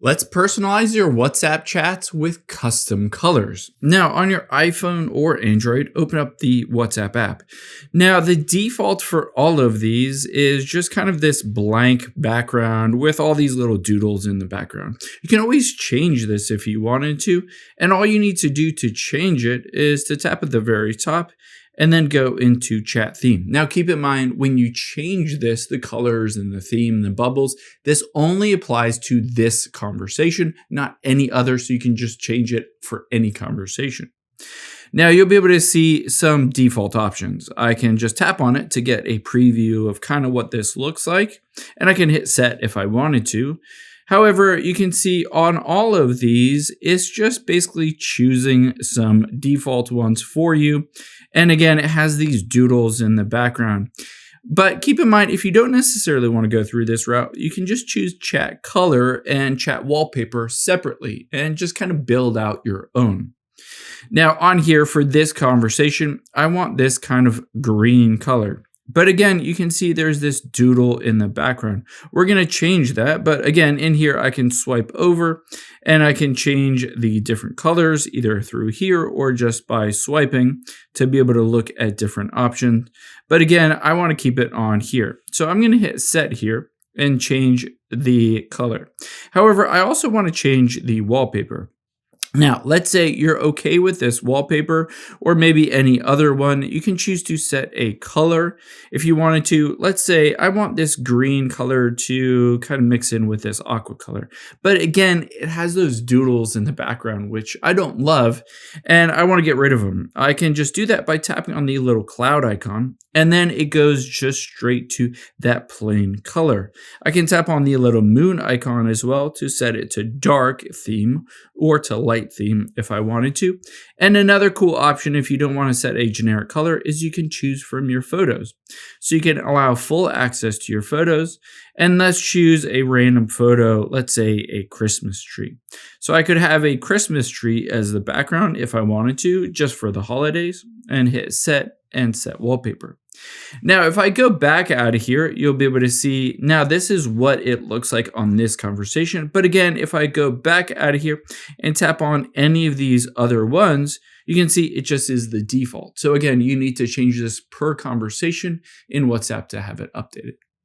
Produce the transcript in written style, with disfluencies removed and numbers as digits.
Let's personalize your WhatsApp chats with custom colors. Now, on your iPhone or Android, open up the WhatsApp app. Now, the default for all of these is just kind of this blank background with all these little doodles in the background. You can always change this if you wanted to, and all you need to do to change it is to tap at the very top and then go into chat theme. Now keep in mind, when you change this, the colors and the theme, the bubbles, this only applies to this conversation, not any other, so you can just change it for any conversation. Now you'll be able to see some default options. I can just tap on it to get a preview of kind of what this looks like, and I can hit set if I wanted to. However, you can see on all of these, it's just basically choosing some default ones for you. And again, it has these doodles in the background. But keep in mind, if you don't necessarily want to go through this route, you can just choose chat color and chat wallpaper separately and just kind of build out your own. Now on here for this conversation, I want this kind of green color. But again, you can see there's this doodle in the background. We're going to change that. But again, in here, I can swipe over and I can change the different colors either through here or just by swiping to be able to look at different options. But again, I want to keep it on here. So I'm going to hit set here and change the color. However, I also want to change the wallpaper. Now, let's say you're okay with this wallpaper or maybe any other one. You can choose to set a color if you wanted to. Let's say I want this green color to kind of mix in with this aqua color. But again, it has those doodles in the background, which I don't love, and I want to get rid of them. I can just do that by tapping on the little cloud icon, and then it goes just straight to that plain color. I can tap on the little moon icon as well to set it to dark theme or to light theme if I wanted to. And another cool option if you don't want to set a generic color is you can choose from your photos. So you can allow full access to your photos, and let's choose a random photo, let's say a Christmas tree. So I could have a Christmas tree as the background if I wanted to, just for the holidays, and hit set and set wallpaper. Now, if I go back out of here, you'll be able to see, now this is what it looks like on this conversation. But again, if I go back out of here and tap on any of these other ones, you can see it just is the default. So again, you need to change this per conversation in WhatsApp to have it updated.